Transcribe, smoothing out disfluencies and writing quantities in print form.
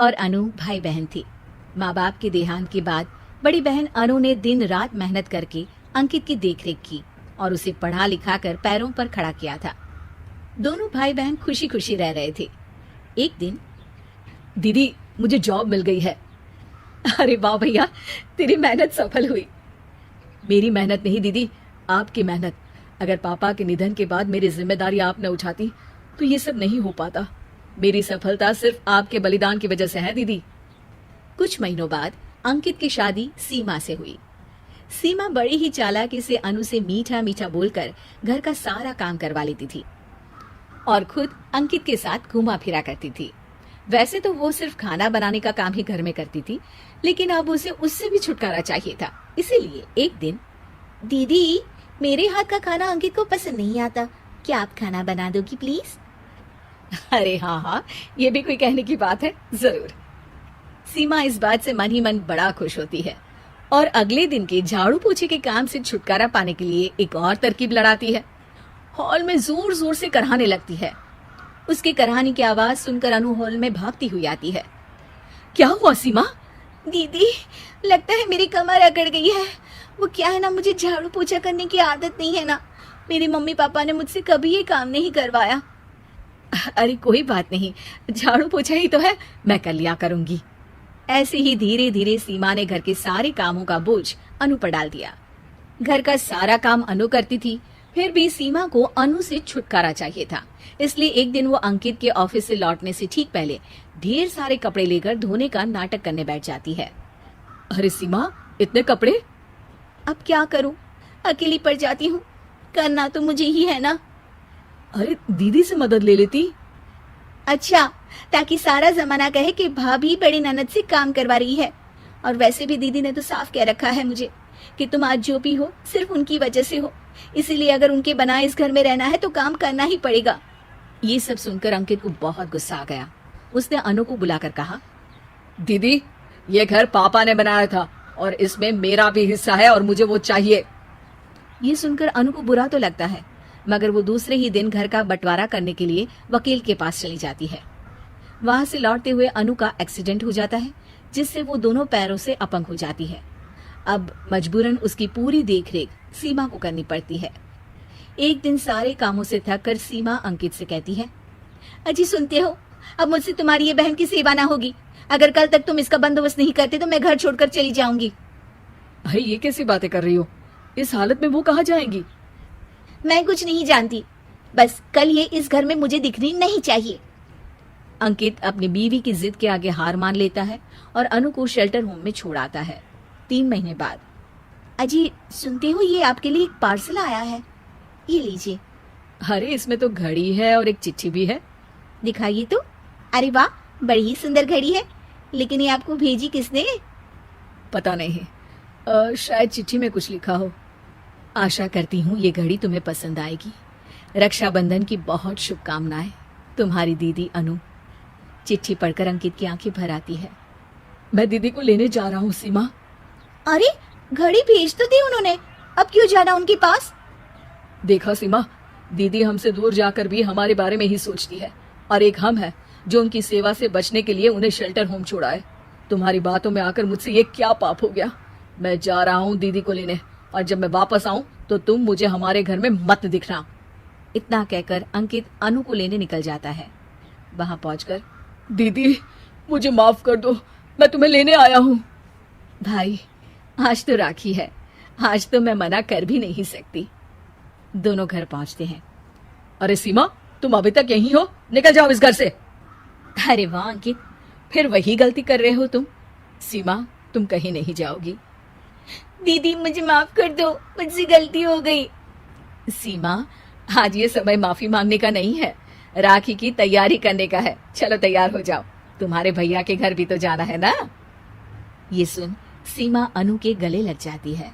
और अनु भाई बहन थे। माँ बाप के देहांत के बाद बड़ी बहन अनु ने दिन रात मेहनत करके अंकित की देखरेख की और उसे पढ़ा लिखा कर पैरों पर खड़ा किया था। दोनों भाई बहन खुशी खुशी रह रहे थे। एक दिन, दीदी मुझे जॉब मिल गई है। अरे वाह भैया, तेरी मेहनत सफल हुई। मेरी मेहनत नहीं दीदी, आपकी मेहनत। अगर पापा के निधन के बाद मेरी जिम्मेदारी आप न उठाती तो ये सब नहीं हो पाता। मेरी सफलता सिर्फ आपके बलिदान की वजह से है दीदी। कुछ महीनों बाद अंकित की शादी सीमा से हुई। सीमा बड़ी ही चालाकी से अनु से मीठा मीठा बोलकर घर का सारा काम करवा लेती थी और खुद अंकित के साथ घुमा फिरा करती थी। वैसे तो वो सिर्फ खाना बनाने का काम ही घर में करती थी, लेकिन अब उसे उससे भी छुटकारा चाहिए था। इसीलिए एक दिन, दीदी मेरे हाथ का खाना अंकित को पसंद नहीं आता, क्या आप खाना बना दोगी प्लीज? अरे हाँ हाँ, ये भी कोई कहने की बात है, जरूर। सीमा इस बात से मन ही मन बड़ा खुश होती है और अगले दिन के झाड़ू पोछे के काम से छुटकारा पाने के लिए एक और तरकीब लड़ाती है। हॉल में जोर जोर से कराहने लगती है। उसके कराहने की आवाज सुनकर अनु हॉल में भागती हुई आती है। क्या हुआ सीमा? दीदी लगता है मेरी कमर अकड़ गई है। वो क्या है ना, मुझे झाड़ू पोछा करने की आदत नहीं है ना। मेरे मम्मी पापा ने मुझसे कभी ये काम नहीं करवाया। अरे कोई बात नहीं, झाड़ू पोछा ही तो है, मैं कर लिया करूंगी। ऐसे ही धीरे धीरे सीमा ने घर के सारे कामों का बोझ अनु पर डाल दिया। घर का सारा काम अनु करती थी, फिर भी सीमा को अनु से छुटकारा चाहिए था। इसलिए एक दिन वो अंकित के ऑफिस से लौटने से ठीक पहले ढेर सारे कपड़े लेकर धोने का नाटक करने बैठ जाती है। अरे सीमा, इतने कपड़े? अब क्या करूं, अकेली पड़ जाती हूँ, करना तो मुझे ही है ना। अरे दीदी से मदद ले लेती। अच्छा, ताकि सारा जमाना कहे कि भाभी बड़ी ननद से काम करवा रही है। और वैसे भी दीदी ने तो साफ कह रखा है मुझे कि तुम आज जो भी हो सिर्फ उनकी वजह से हो, इसीलिए अगर उनके बनाए इस घर में रहना है तो काम करना ही पड़ेगा। ये सब सुनकर अंकित को बहुत गुस्सा आ गया। उसने अनु को बुलाकर कहा, दीदी ये घर पापा ने बनाया था और इसमें मेरा भी हिस्सा है और मुझे वो चाहिए। ये सुनकर अनु को बुरा तो लगता है, मगर वो दूसरे ही दिन घर का बंटवारा करने के लिए वकील के पास चली जाती है। वहां से लौटते हुए अनु का एक्सीडेंट हो जाता है, जिससे वो दोनों पैरों से अपंग हो जाती है। अब मजबूरन उसकी पूरी देखरेख सीमा को करनी पड़ती है। एक दिन सारे कामों से थक कर सीमा अंकित से कहती है, अजी सुनते हो, अब मुझसे तुम्हारी ये बहन की सेवा ना होगी। अगर कल तक तुम इसका बंदोबस्त नहीं करते तो मैं घर छोड़कर चली जाऊंगी। भाई ये कैसी बातें कर रही हो? इस हालत में वो कहाँ जाएंगी? मैं कुछ नहीं जानती, बस कल ये इस घर में मुझे दिखनी नहीं चाहिए। अंकित अपनी बीवी की जिद के आगे हार मान लेता है और अनु को शेल्टर होम में छोड़ आता है। 3 महीने बाद, अजी सुनते हो, ये आपके लिए एक पार्सल आया है, ये लीजिए। अरे इसमें तो घड़ी है और एक चिट्ठी भी है। दिखाइए तो। अरे वाह, बड़ी ही सुंदर घड़ी है, लेकिन ये आपको भेजी किसने? पता नहीं, शायद चिट्ठी में कुछ लिखा हो। आशा करती हूँ ये घड़ी तुम्हें पसंद आएगी। रक्षाबंधन की बहुत शुभकामनाएं, तुम्हारी दीदी अनु। चिट्ठी पढ़कर अंकित की आंखें भर आती है। मैं दीदी को लेने जा रहा हूँ सीमा। अरे घड़ी भेज तो दी उन्होंने, अब क्यों जाना उनके पास? देखा सीमा, दीदी हमसे दूर जाकर भी हमारे बारे में ही सोचती है, और एक हम है जो उनकी सेवा से बचने के लिए उन्हें शेल्टर होम छोड़ा है। तुम्हारी बातों में आकर मुझसे ये क्या पाप हो गया? मैं जा रहा हूँ दीदी को लेने, और जब मैं वापस आऊं तो तुम मुझे हमारे घर में मत दिखना। इतना कहकर अंकित अनु को लेने निकल जाता है। वहां पहुंचकर, दीदी मुझे माफ कर दो, मैं तुम्हें लेने आया हूँ। भाई आज तो राखी है, आज तो मैं मना कर भी नहीं सकती। दोनों घर पहुंचते हैं। अरे सीमा, तुम अभी तक यहीं हो? निकल जाओ इस घर से। अरे वाह अंकित, फिर वही गलती कर रहे हो तुम। सीमा, तुम कहीं नहीं जाओगी। दीदी मुझे माफ कर दो, मुझसे गलती हो गई। सीमा, आज ये समय माफी मांगने का नहीं है, राखी की तैयारी करने का है। चलो तैयार हो जाओ, तुम्हारे भैया के घर भी तो जाना है ना। ये सुन सीमा अनु के गले लग जाती है।